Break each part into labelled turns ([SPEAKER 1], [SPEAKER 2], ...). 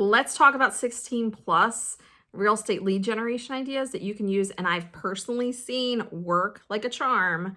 [SPEAKER 1] Let's talk about 16 plus real estate lead generation ideas that you can use, and I've personally seen work like a charm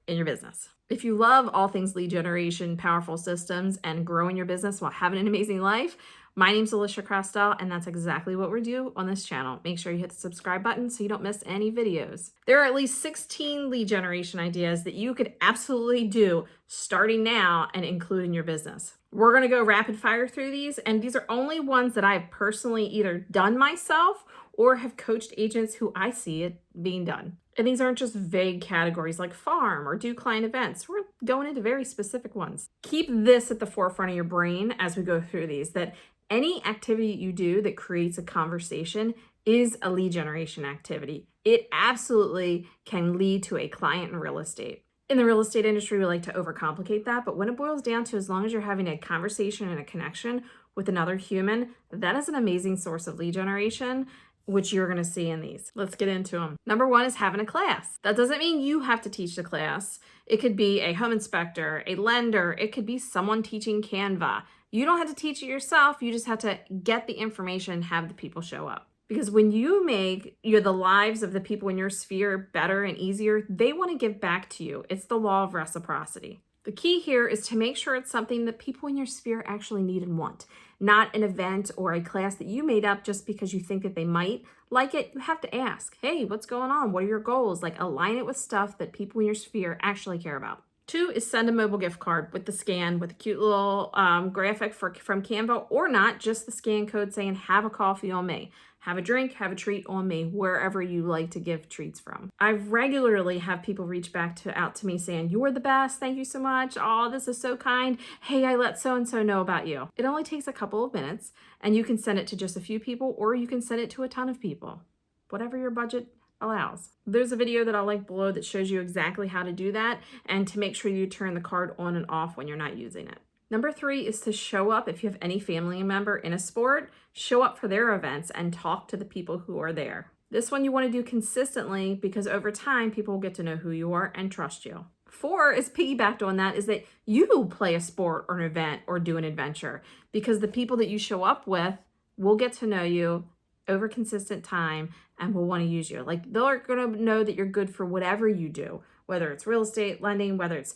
[SPEAKER 1] in your business. If you love all things lead generation, powerful systems, and growing your business while having an amazing life, my name's Alisia Krastel, and that's exactly what we do on this channel. Make sure you hit the subscribe button so you don't miss any videos. There are at least 16 lead generation ideas that you could absolutely do starting now and include in your business. We're gonna go rapid fire through these, and these are only ones that I've personally either done myself or have coached agents who I see it being done. And these aren't just vague categories like farm or do client events. We're going into very specific ones. Keep this at the forefront of your brain as we go through these, that any activity you do that creates a conversation is a lead generation activity. It absolutely can lead to a client in real estate. In the real estate industry, we like to overcomplicate that, but when it boils down to, as long as you're having a conversation and a connection with another human, that is an amazing source of lead generation, which you're going to see in these. Let's get into them. Number one is having a class. That doesn't mean you have to teach the class. It could be a home inspector, a lender. It could be someone teaching Canva. You don't have to teach it yourself. You just have to get the information and have the people show up. Because when you make the lives of the people in your sphere better and easier, they want to give back to you. It's the law of reciprocity. The key here is to make sure it's something that people in your sphere actually need and want, not an event or a class that you made up just because you think that they might like it. You have to ask, hey, what's going on? What are your goals? Like, align it with stuff that people in your sphere actually care about. Two is send a mobile gift card with the scan, with a cute little graphic from Canva, or not, just the scan code saying, have a coffee on me. Have a drink, have a treat on me, wherever you like to give treats from. I regularly have people reach out to me saying, you're the best, thank you so much. Oh, this is so kind. Hey, I let so-and-so know about you. It only takes a couple of minutes, and you can send it to just a few people, or you can send it to a ton of people, whatever your budget allows. There's a video that I'll link below that shows you exactly how to do that and to make sure you turn the card on and off when you're not using it. Number three is to show up. If you have any family member in a sport, show up for their events and talk to the people who are there. This one you want to do consistently because over time, people will get to know who you are and trust you. Four is piggybacked on that, is that you play a sport or an event or do an adventure, because the people that you show up with will get to know you over consistent time and will want to use you. Like, they're going to know that you're good for whatever you do, whether it's real estate, lending, whether it's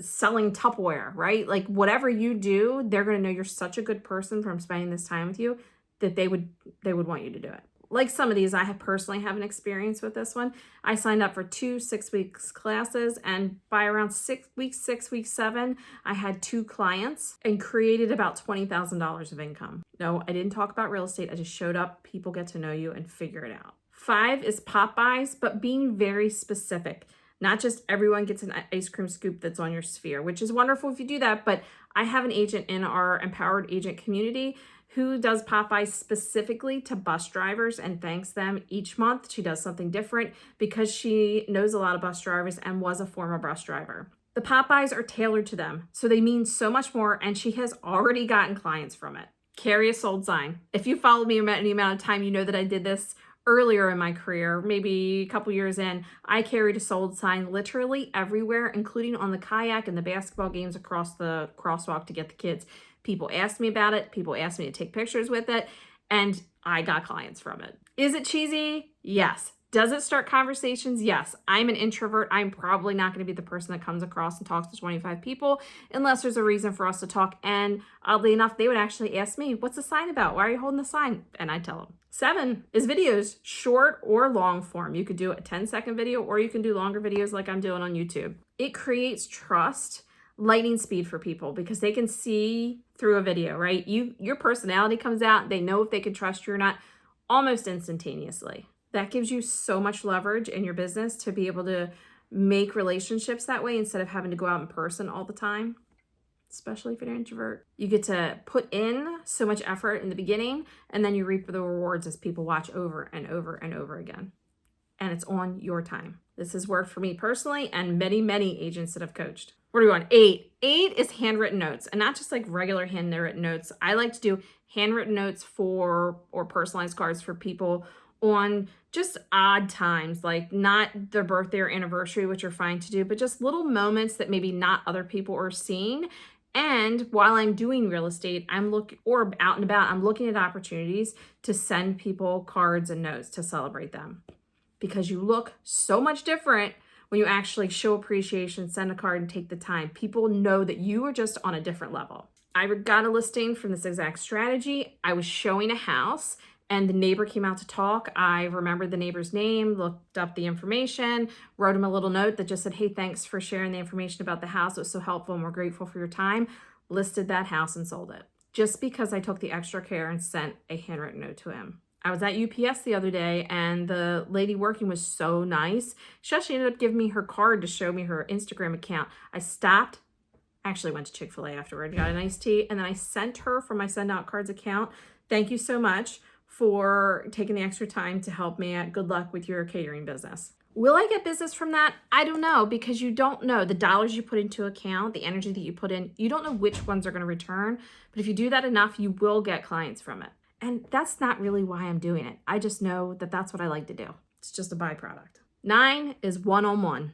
[SPEAKER 1] selling Tupperware, right? Like, whatever you do, they're going to know you're such a good person from spending this time with you that they would want you to do it. Like some of these, I personally have an experience with this one. I signed up for 2 6-week classes, and by around 6 weeks, 7, I had 2 clients and created about $20,000 of income. No, I didn't talk about real estate. I just showed up, people get to know you and figure it out. 5 is pop buys, but being very specific. Not just everyone gets an ice cream scoop that's on your sphere, which is wonderful if you do that, but I have an agent in our empowered agent community who does pop-bys specifically to bus drivers and thanks them each month. She does something different because she knows a lot of bus drivers and was a former bus driver. The pop-bys are tailored to them, so they mean so much more, and she has already gotten clients from it. Carry a sold sign. If you followed me any amount of time, you know that I did this earlier in my career, maybe a couple years in. I carried a sold sign literally everywhere, including on the kayak and the basketball games across the crosswalk to get the kids. People asked me about it. People asked me to take pictures with it, and I got clients from it. Is it cheesy? Yes. Does it start conversations? Yes. I'm an introvert. I'm probably not going to be the person that comes across and talks to 25 people unless there's a reason for us to talk. And oddly enough, they would actually ask me, what's the sign about? Why are you holding the sign? And I tell them. 7 is videos, short or long form. You could do a 10-second video, or you can do longer videos like I'm doing on YouTube. It creates trust, lightning speed for people, because they can see through a video, right? Your personality comes out. They know if they can trust you or not almost instantaneously. That gives you so much leverage in your business to be able to make relationships that way instead of having to go out in person all the time, especially if you're an introvert. You get to put in so much effort in the beginning, and then you reap the rewards as people watch over and over and over again. And it's on your time. This has worked for me personally and many, many agents that I've coached. What are we on? 8. 8 is handwritten notes, and not just like regular handwritten notes. I like to do handwritten notes or personalized cards for people on just odd times, like not their birthday or anniversary, which are fine to do, but just little moments that maybe not other people are seeing. And while I'm doing real estate, or out and about, I'm looking at opportunities to send people cards and notes to celebrate them. Because you look so much different when you actually show appreciation, send a card, and take the time. People know that you are just on a different level. I got a listing from this exact strategy. I was showing a house and the neighbor came out to talk. I remembered the neighbor's name, looked up the information, wrote him a little note that just said, hey, thanks for sharing the information about the house. It was so helpful and we're grateful for your time. Listed that house and sold it. Just because I took the extra care and sent a handwritten note to him. I was at UPS the other day and the lady working was so nice. She actually ended up giving me her card to show me her Instagram account. I stopped, actually went to Chick-fil-A afterward, got an iced tea, and then I sent her from my Send Out Cards account. Thank you so much for taking the extra time to help me out. Good luck with your catering business. Will I get business from that? I don't know, because you don't know the dollars you put into account, the energy that you put in, you don't know which ones are going to return. But if you do that enough, you will get clients from it. And that's not really why I'm doing it. I just know that that's what I like to do. It's just a byproduct. 9 is one-on-one.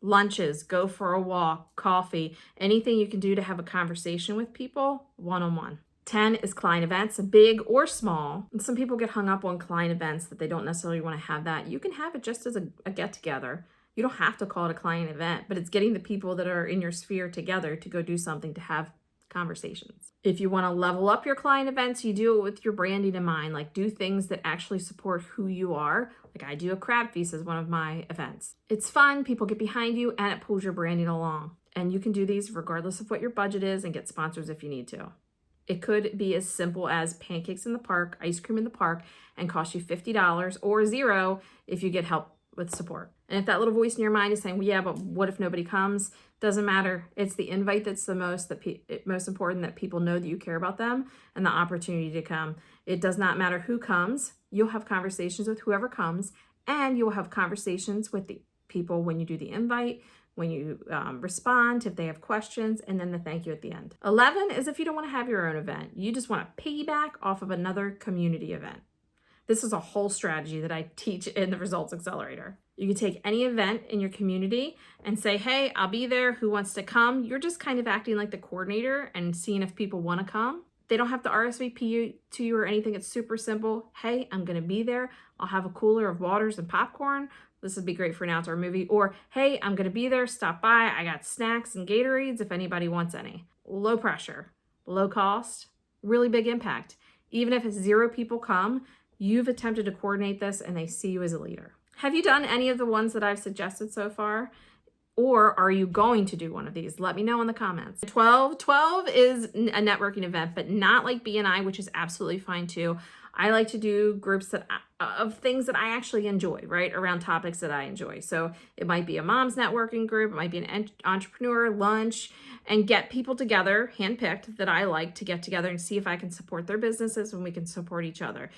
[SPEAKER 1] Lunches, go for a walk, coffee, anything you can do to have a conversation with people, one-on-one. 10 is client events, big or small. And some people get hung up on client events that they don't necessarily want to have that. You can have it just as a get-together. You don't have to call it a client event, but it's getting the people that are in your sphere together to go do something, to have conversations. If you want to level up your client events, you do it with your branding in mind. Like, do things that actually support who you are. Like, I do a crab feast as one of my events. It's fun, people get behind you, and it pulls your branding along. And you can do these regardless of what your budget is and get sponsors if you need to. It could be as simple as pancakes in the park, ice cream in the park, and cost you $50 or $0 if you get help with support. And if that little voice in your mind is saying, well, yeah, but what if nobody comes? Doesn't matter. It's the invite that's the most important, that people know that you care about them, and the opportunity to come. It does not matter who comes. You'll have conversations with whoever comes, and you'll have conversations with the people when you do the invite, when you respond, if they have questions, and then the thank you at the end. 11 is if you don't want to have your own event. You just want to piggyback off of another community event. This is a whole strategy that I teach in the Results Accelerator. You can take any event in your community and say, hey, I'll be there. Who wants to come? You're just kind of acting like the coordinator and seeing if people want to come. They don't have to RSVP to you or anything. It's super simple. Hey, I'm going to be there. I'll have a cooler of waters and popcorn. This would be great for an outdoor movie. Or, hey, I'm going to be there. Stop by. I got snacks and Gatorades if anybody wants any. Low pressure, low cost, really big impact. Even if 0 people come, you've attempted to coordinate this and they see you as a leader. Have you done any of the ones that I've suggested so far? Or are you going to do one of these? Let me know in the comments. 12 is a networking event, but not like BNI, which is absolutely fine too. I like to do groups of things that I actually enjoy, right? Around topics that I enjoy. So it might be a mom's networking group, it might be an entrepreneur lunch, and get people together, handpicked, that I like to get together and see if I can support their businesses and we can support each other.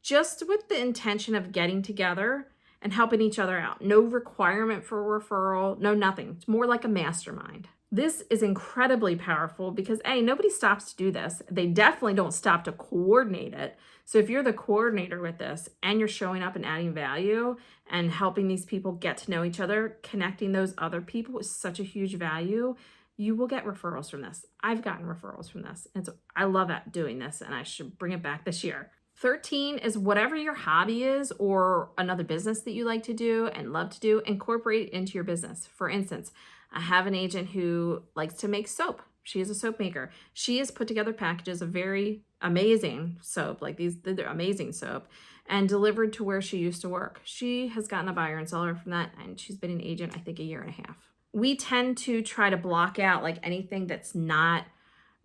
[SPEAKER 1] Just with the intention of getting together and helping each other out. No requirement for a referral, no nothing. It's more like a mastermind. This is incredibly powerful because A, nobody stops to do this. They definitely don't stop to coordinate it. So if you're the coordinator with this and you're showing up and adding value and helping these people get to know each other, connecting those other people is such a huge value. You will get referrals from this. I've gotten referrals from this. And so I love doing this and I should bring it back this year. 13 is whatever your hobby is or another business that you like to do and love to do, incorporate it into your business. For instance, I have an agent who likes to make soap. She is a soap maker. She has put together packages of very amazing soap, like they're amazing soap, and delivered to where she used to work. She has gotten a buyer and seller from that, and she's been an agent, I think, 1.5 years. We tend to try to block out like anything that's not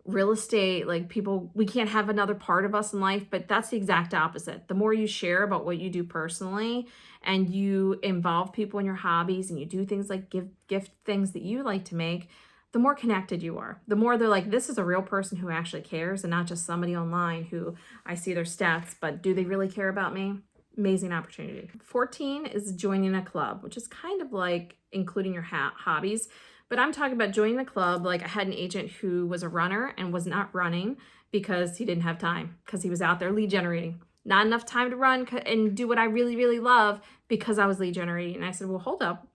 [SPEAKER 1] real estate, like people, we can't have another part of us in life, but that's the exact opposite. The more you share about what you do personally and you involve people in your hobbies and you do things like gift things that you like to make, the more connected you are. The more they're like, this is a real person who actually cares and not just somebody online who I see their stats, but do they really care about me? Amazing opportunity. 14 is joining a club, which is kind of like including your hobbies. But I'm talking about joining a club. Like I had an agent who was a runner and was not running because he didn't have time, because he was out there lead generating. Not enough time to run and do what I really, really love because I was lead generating. And I said, well, hold up.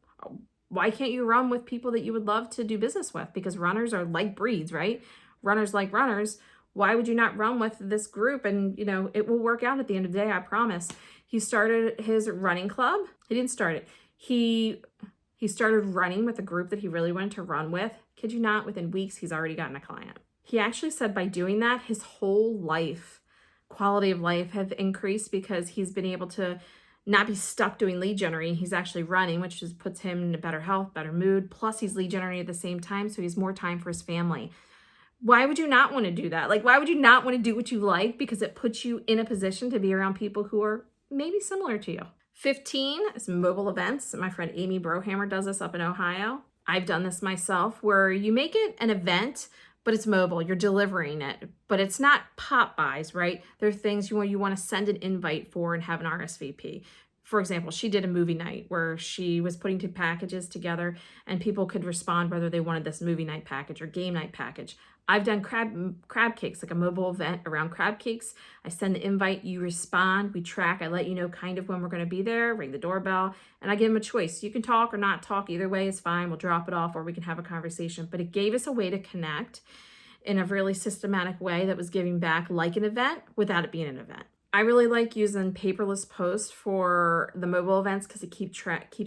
[SPEAKER 1] Why can't you run with people that you would love to do business with? Because runners are like breeds, right? Runners like runners. Why would you not run with this group? And, you know, it will work out at the end of the day, I promise. He started his running club. He didn't start it. He started running with a group that he really wanted to run with. Kid you not, within weeks, he's already gotten a client. He actually said by doing that, his whole life, quality of life have increased because he's been able to not be stuck doing lead generating. He's actually running, which just puts him in better health, better mood. Plus he's lead generating at the same time, so he has more time for his family. Why would you not want to do that? Like, why would you not want to do what you like? Because it puts you in a position to be around people who are maybe similar to you. 15 is mobile events. My friend Amy Brohammer does this up in Ohio. I've done this myself, where you make it an event, but it's mobile. You're delivering it, but it's not pop buys, right? There are things you want to send an invite for and have an RSVP. For example, she did a movie night where she was putting two packages together and people could respond whether they wanted this movie night package or game night package. I've done crab cakes, like a mobile event around crab cakes. I send the invite, you respond, we track, I let you know kind of when we're going to be there, ring the doorbell, and I give them a choice. You can talk or not talk, either way is fine. We'll drop it off or we can have a conversation. But it gave us a way to connect in a really systematic way that was giving back like an event without it being an event. I really like using paperless posts for the mobile events because it keeps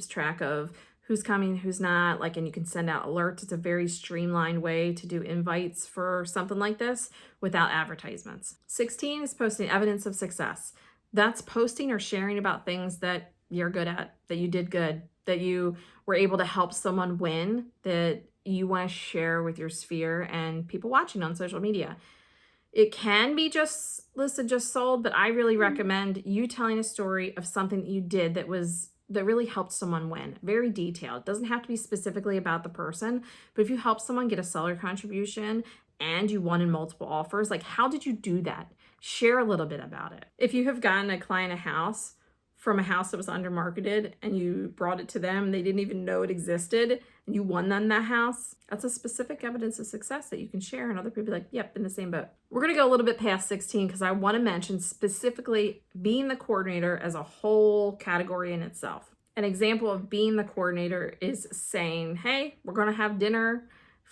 [SPEAKER 1] track of who's coming, who's not, like, and you can send out alerts. It's a very streamlined way to do invites for something like this without advertisements. 16 is posting evidence of success. That's posting or sharing about things that you're good at, that you did good, that you were able to help someone win, that you want to share with your sphere and people watching on social media. It can be just listed, just sold, but I really recommend you telling a story of something that you did that really helped someone win. Very detailed. It doesn't have to be specifically about the person, but if you help someone get a seller contribution and you won in multiple offers, like, how did you do that? Share a little bit about it. If you have gotten a client a house from a house that was under marketed and you brought it to them, they didn't even know it existed, and you won them that house, that's a specific evidence of success that you can share, and other people are like, yep, in the same boat. We're gonna go a little bit past 16 because I wanna mention specifically being the coordinator as a whole category in itself. An example of being the coordinator is saying, hey, we're gonna have dinner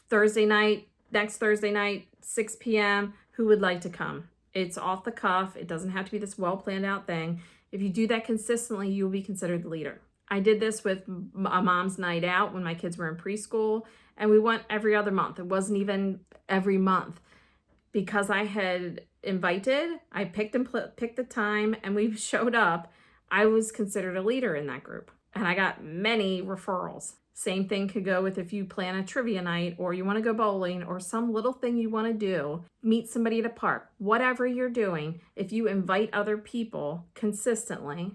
[SPEAKER 1] Thursday night, next Thursday night, 6 p.m. Who would like to come? It's off the cuff. It doesn't have to be this well planned out thing. If you do that consistently, you will be considered the leader. I did this with a mom's night out when my kids were in preschool, and we went every other month. It wasn't even every month. Because I had invited, I picked the time, and we showed up, I was considered a leader in that group. And I got many referrals. Same thing could go with if you plan a trivia night, or you want to go bowling, or some little thing you want to do, meet somebody at a park, whatever you're doing. If you invite other people consistently,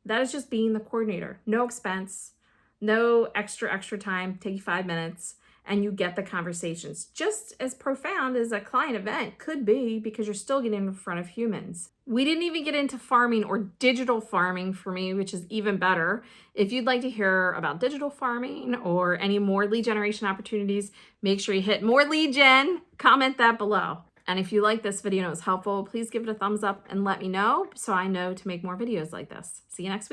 [SPEAKER 1] that is just being the coordinator. No expense, no extra time, take you 5 minutes, and you get the conversations. Just as profound as a client event could be, because you're still getting in front of humans. We didn't even get into farming or digital farming for me, which is even better. If you'd like to hear about digital farming or any more lead generation opportunities, make sure you hit more lead gen, comment that below. And if you like this video and it was helpful, please give it a thumbs up and let me know so I know to make more videos like this. See you next week.